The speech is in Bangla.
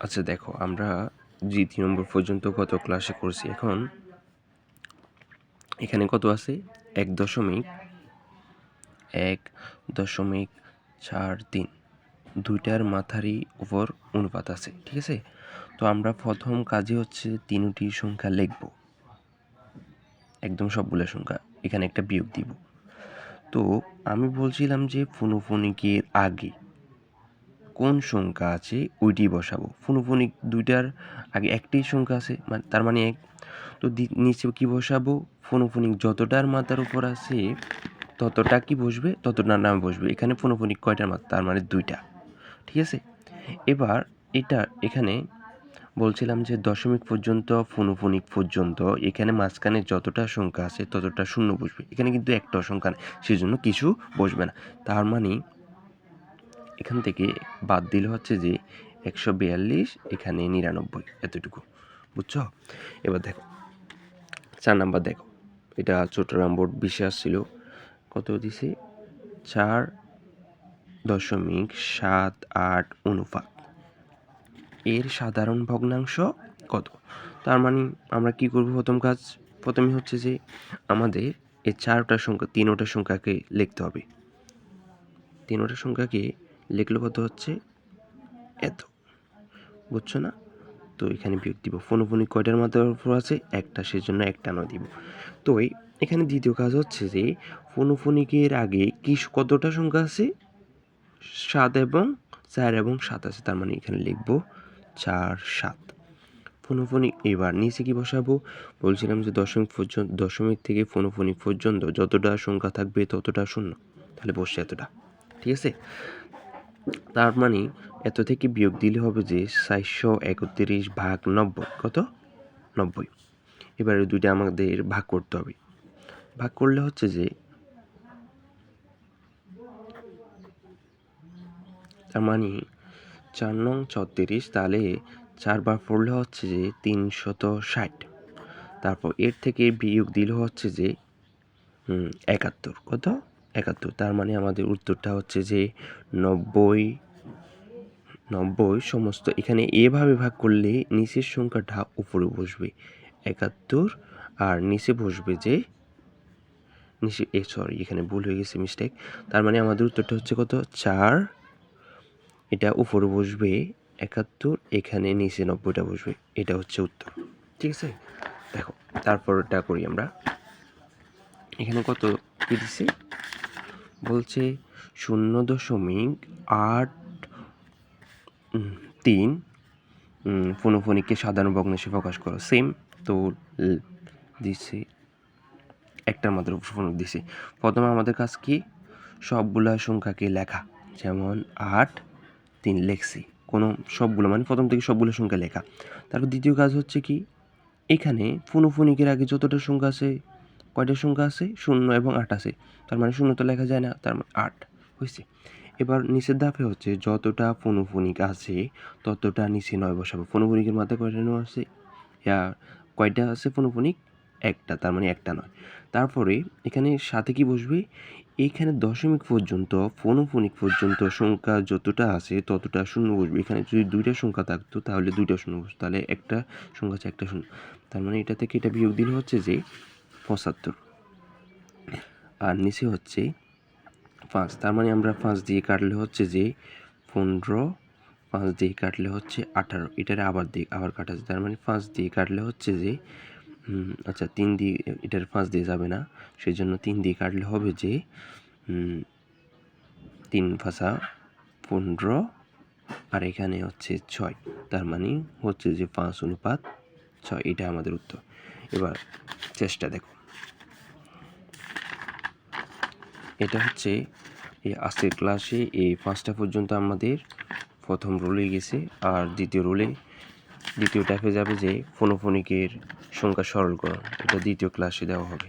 আচ্ছা দেখো, আমরা 3 নম্বর পর্যন্ত কত ক্লাসে করছি। এখন এখানে কত আছে? 1.1.43 দুইটার মাথারই উপর অনুপাত আছে, ঠিক আছে। তো আমরা প্রথম কাজে হচ্ছে তিনটি সংখ্যা লিখব, একদম সবগুলো সংখ্যা, এখানে একটা বিয়োগ দিব। তো আমি বলছিলাম যে ফুনুফুনিকের আগে কোন সংখ্যা আছে ওইটি বসাবো। ফুনুফুনিক দুইটার আগে একটি সংখ্যা আছে, মানে তার মানে 1। তো নিচে কি বসাবো? ফুনুফুনিক যতটার মাথার উপর আছে ততটা কি বসবে, ততটার নামে বসবে। এখানে ফুনুফুনিক কয়টার মাথা? তার মানে 2টা, ঠিক আছে। এবার এখানে বলছিলাম যে দশমিক পর্যন্ত, ফুনুফুনিক পর্যন্ত, এখানে মাঝখানে যতটা সংখ্যা আছে ততটা শূন্য বসবে। এখানে কিন্তু একটা সংখ্যা নেই, সেজন্য কিছু বসবে না। তার মানে এখান থেকে বাদ দিলে হচ্ছে যে 142, এখানে 99, এতটুকু, বুঝছো? এবার দেখো 4 নাম্বার। দেখো, এটা চট্টগ্রাম বোর্ড বিষয় আসছিল, কত দিছে? 4.78 অনুপাত এর সাধারণ ভগ্নাংশ কত? তার মানে আমরা কি করব? প্রথমে হচ্ছে যে আমাদের এই 4টা সংখ্যা, 3টা সংখ্যাকে লিখতে হবে। 3টা সংখ্যাকে লিখলে কত হচ্ছে? এত, বুঝছো না? তো এখানে বিয়োগ দিব। ফুনুফুনিক কয়টার মাথার উপর আছে? একটা, সেজন্য একটা নয় দিব। তো এখানে দ্বিতীয় কাজ হচ্ছে যে ফুনুফুনিকের আগে কতটা সংখ্যা আছে? 4 এবং 7 আছে, তার মানে এখানে লিখব 4, 7। ফুনুফুনিক এবার নিচে কি বসাবো? বলছিলাম যে দশমিক থেকে ফুনুফুনিক পর্যন্ত যতটা সংখ্যা থাকবে ততটা শূন্য, তাহলে বসে এতটা, ঠিক আছে। তার মানে এত থেকে বিয়োগ দিলে হবে যে 431 ভাগ 90, কত? 90। এবারে দুইটা আমাদের ভাগ করতে হবে। ভাগ করলে হচ্ছে যে তার মানে 4 নং 34, তাহলে 4 বার পড়লে হচ্ছে যে 360। তারপর এর থেকে বিয়োগ দিলে হচ্ছে যে 71, কত? 71। তার মানে আমাদের উত্তরটা হচ্ছে যে 90। সমস্ত এখানে এভাবে ভাগ করলে নিচের সংখ্যাটা উপরে বসবে 71, আর নিচে বসবে যে নিচে, সরি এখানে ভুল হয়ে গেছে, মিস্টেক। তার মানে আমাদের উত্তরটা হচ্ছে কত? 4, এটা উপরে বসবে 71, এখানে নিচে 90টা বসবে, এটা হচ্ছে উত্তর, ঠিক আছে। দেখো তারপরটা করি আমরা। এখানে কত কি দিছি? বলছে 0.83 ফুনুফুনিককে সাধারণ ভগ্নাংশে প্রকাশ করো। সেম তো দিছি, একটার মাত্র ফুনুফুনিক দিছি। প্রথমে আমাদের কাজ কি? সবগুলা সংখ্যাকে লেখা, যেমন 8, 3 লেখছি, কোনো সবগুলো মানে প্রথম থেকে সবগুলো সংখ্যা লেখা। তারপর দ্বিতীয় কাজ হচ্ছে কি? এখানে ফুনুফুনিকের আগে যতটা সংখ্যা আছে, কয়টা সংখ্যা আছে? 0 এবং 8 আছে, তার মানে 0 তো লেখা যায় না, তার মানে 8 হয়েছে। এবার নিচের ধাপে হচ্ছে যতটা ফুনুফুনিক আছে ততটা নিচে 9 বসাবো। ফুনুফুনিকের মাথায় কয়টা 9 আছে? কয়টা আছে ফুনুফুনিক? একটা, তার মানে একটা 9। তারপরে এখানে সাথে কি বসবে? এইখানে দশমিক পর্যন্ত, ফুনুফুনিক পর্যন্ত সংখ্যা যতটা আছে ততটা শূন্য বসবে। এখানে যদি 2টা সংখ্যা থাকতো তাহলে 2টা শূন্য বসতো, তাহলে একটা সংখ্যা আছে, একটা শূন্য। তার মানে এটা থেকে এটা বিয়োগ দিলে হচ্ছে যে 75, আর নিচে হচ্ছে 5। তার মানে আমরা 5 দিয়ে কাটলে হচ্ছে যে 15, 5 দিয়ে কাটলে হচ্ছে 18, এটার আবার কাটা আছে, তার মানে 5 দিয়ে কাটলে হচ্ছে যে আচ্ছা 3 দিয়ে, এটার 5 দিয়ে যাবে না, সেই জন্য 3 দিয়ে কাটলে হবে যে 3 5 15, আর এখানে হচ্ছে 6, তার মানে হচ্ছে যে 5:6, এটা আমাদের উত্তর। এবার চেষ্টা দেখো, এটা হচ্ছে এই আজকের ক্লাসে এই 5টা পর্যন্ত আমাদের প্রথম রুলে গেছে, আর দ্বিতীয় ট্যাপে যাবে যে ফুনুফুনিকের সংখ্যা সরলকরণ, এটা দ্বিতীয় ক্লাসে দেওয়া হবে।